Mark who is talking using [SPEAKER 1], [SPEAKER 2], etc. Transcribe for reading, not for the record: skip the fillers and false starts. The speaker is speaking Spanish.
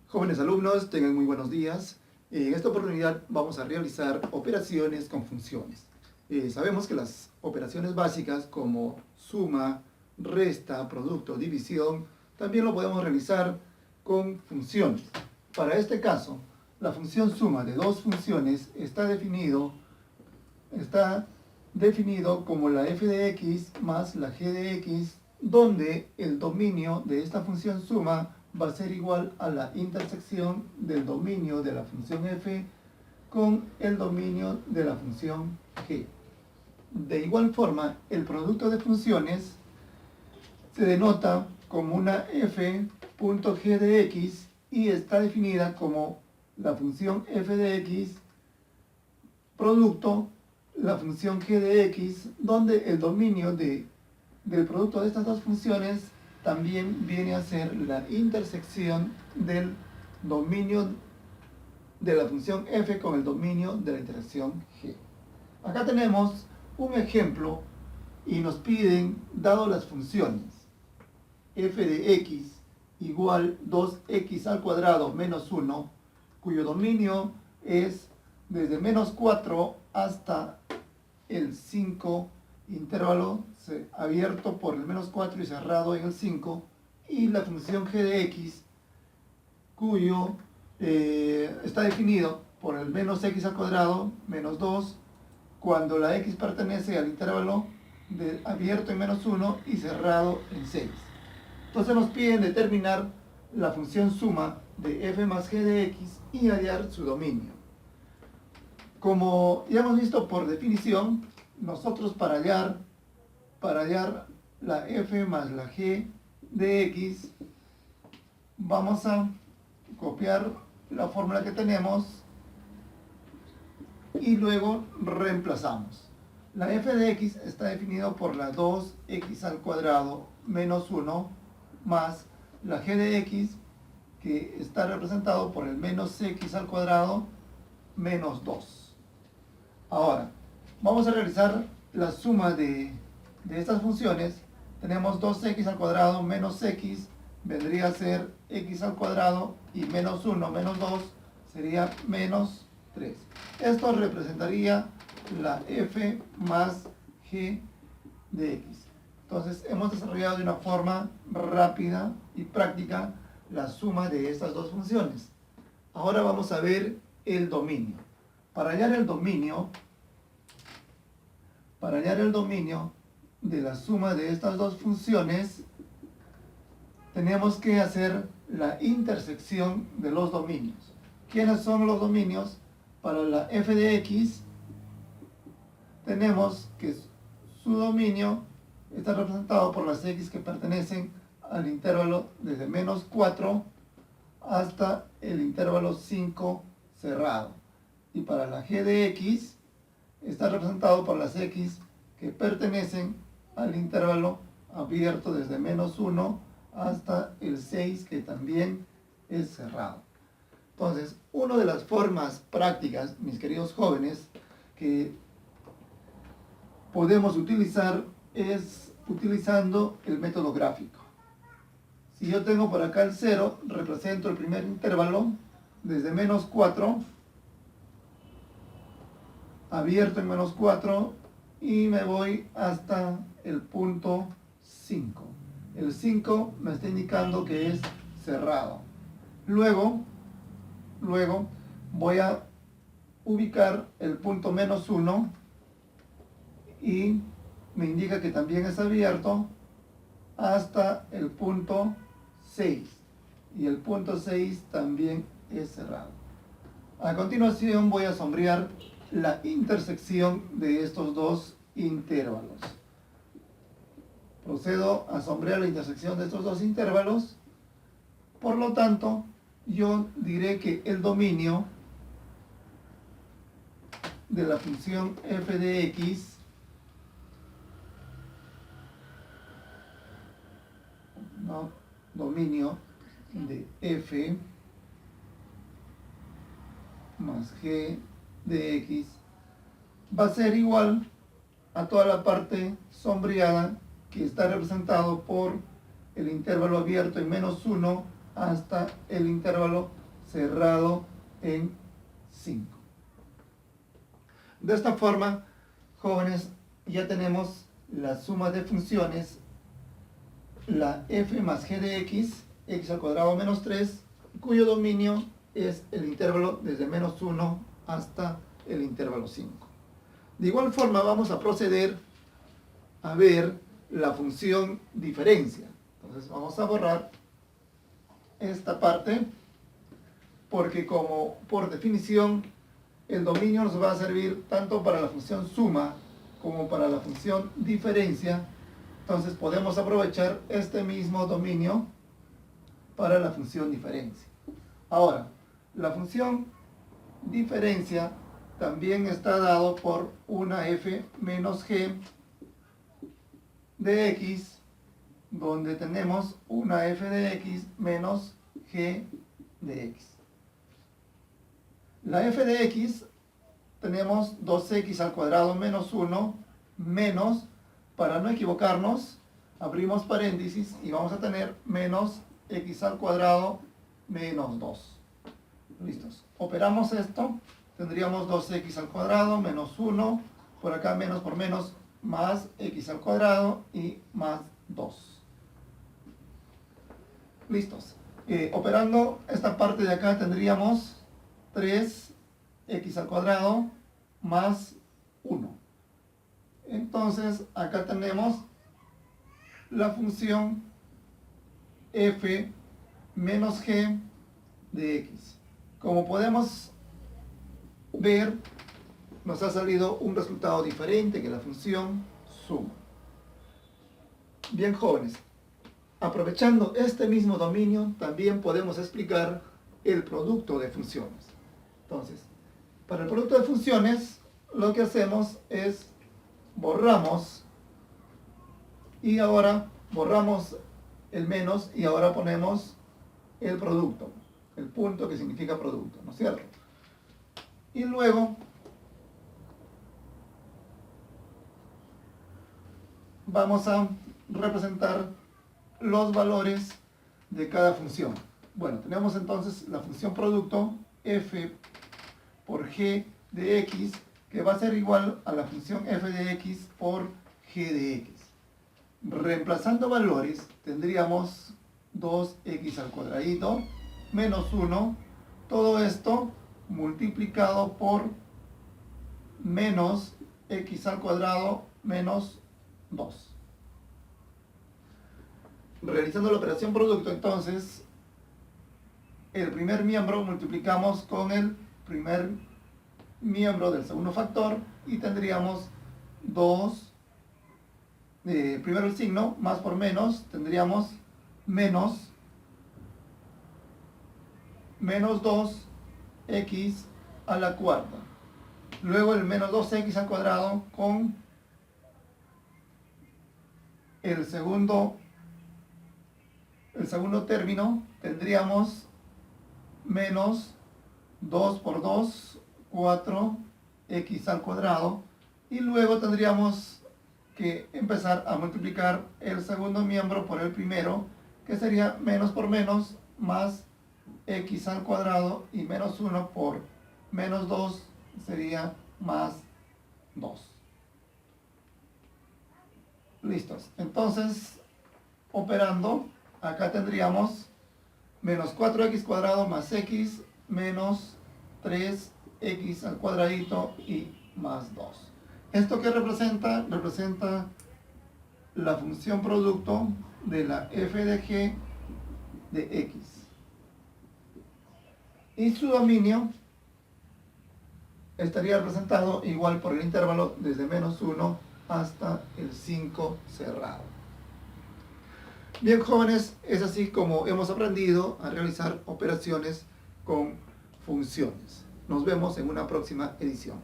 [SPEAKER 1] Jóvenes alumnos, tengan muy buenos días. En esta oportunidad vamos a realizar operaciones con funciones. Sabemos que las operaciones básicas como suma, resta, producto, división, también lo podemos realizar con funciones. Para este caso, la función suma de dos funciones está definido como la f de x más la g de x, donde el dominio de esta función suma va a ser igual a la intersección del dominio de la función f con el dominio de la función g. De igual forma, el producto de funciones se denota como una f.g de x y está definida como la función f de x producto la función g de x, donde el dominio del producto de estas dos funciones también viene a ser la intersección del dominio de la función f con el dominio de la intersección g. Acá tenemos un ejemplo y nos piden, dado las funciones f de x igual 2x al cuadrado menos 1, cuyo dominio es desde menos 4 hasta el 5, intervalo abierto por el menos 4 y cerrado en el 5, y la función g de x, cuyo está definido por el menos x al cuadrado menos 2, cuando la x pertenece al intervalo abierto en menos 1 y cerrado en 6. Entonces nos piden determinar la función suma de f más g de x y hallar su dominio. Como ya hemos visto por definición, nosotros para hallar la f más la g de x, vamos a copiar la fórmula que tenemos y luego reemplazamos. La f de x está definido por la 2x al cuadrado menos 1 más la g de x, que está representado por el menos x al cuadrado menos 2. Ahora, vamos a realizar la suma de estas funciones. Tenemos 2x al cuadrado menos x, vendría a ser x al cuadrado, y menos 1 menos 2 sería menos 3. Esto representaría la f más g de x. Entonces, hemos desarrollado de una forma rápida y práctica la suma de estas dos funciones. Ahora vamos a ver el dominio. Para hallar el dominio de la suma de estas dos funciones, tenemos que hacer la intersección de los dominios. ¿Quiénes son los dominios? Para la f de x, tenemos que su dominio está representado por las x que pertenecen al intervalo desde menos 4 hasta el intervalo 5 cerrado. Y para la g de x está representado por las x que pertenecen al intervalo abierto desde menos 1 hasta el 6, que también es cerrado. Entonces, una de las formas prácticas, mis queridos jóvenes, que podemos utilizar es utilizando el método gráfico. Si yo tengo por acá el 0, represento el primer intervalo desde menos 4, abierto en menos 4, y me voy hasta el punto 5. El 5 me está indicando que es cerrado. Luego voy a ubicar el punto menos 1 y me indica que también es abierto hasta el punto 6. Y el punto 6 también es cerrado. A continuación voy a sombrear la intersección de estos dos intervalos. Procedo a sombrear la intersección de estos dos intervalos. Por lo tanto, yo diré que el dominio de la función f de x dominio de f más g de x va a ser igual a toda la parte sombreada, que está representado por el intervalo abierto en menos 1 hasta el intervalo cerrado en 5. De esta forma, jóvenes, ya tenemos la suma de funciones, la f más g de x, x al cuadrado menos 3, cuyo dominio es el intervalo desde menos 1 hasta el intervalo 5. De igual forma vamos a proceder a ver la función diferencia. Entonces vamos a borrar esta parte porque como por definición el dominio nos va a servir tanto para la función suma como para la función diferencia. Entonces podemos aprovechar este mismo dominio para la función diferencia. Ahora, la función diferencia también está dado por una f menos g de x, donde tenemos una f de x menos g de x. La f de x tenemos 2x al cuadrado menos 1 menos, para no equivocarnos, abrimos paréntesis y vamos a tener menos x al cuadrado menos 2. ¿Listos? Operamos esto, tendríamos 2x al cuadrado menos 1, por acá menos por menos, más x al cuadrado y más 2. ¿Listos? Operando esta parte de acá tendríamos 3x al cuadrado más 1. Entonces acá tenemos la función f menos g de x. Como podemos ver, nos ha salido un resultado diferente que la función suma. Bien, jóvenes, aprovechando este mismo dominio también podemos explicar el producto de funciones. Entonces, para el producto de funciones lo que hacemos es borramos y ahora borramos el menos y ahora ponemos el producto, el punto que significa producto, ¿no es cierto? Y luego vamos a representar los valores de cada función. Bueno, tenemos entonces la función producto f por g de x, que va a ser igual a la función f de x por g de x. Reemplazando valores, tendríamos 2x al cuadradito menos 1, todo esto multiplicado por menos x al cuadrado menos 2. Realizando la operación producto, entonces, el primer miembro multiplicamos con el primer miembro del segundo factor y tendríamos 2, primero el signo, más por menos, tendríamos menos 2x a la cuarta. Luego el menos 2x al cuadrado con el segundo término, tendríamos menos 2 por 2, 4x al cuadrado, y luego tendríamos que empezar a multiplicar el segundo miembro por el primero, que sería menos por menos más x al cuadrado, y menos 1 por menos 2 sería más 2. Listos. Entonces, operando, acá tendríamos menos 4x cuadrado más x menos 3x al cuadradito y más 2. ¿Esto qué representa? Representa la función producto de la f de g de x. Y su dominio estaría representado igual por el intervalo desde menos 1 hasta el 5 cerrado. Bien, jóvenes, es así como hemos aprendido a realizar operaciones con funciones. Nos vemos en una próxima edición.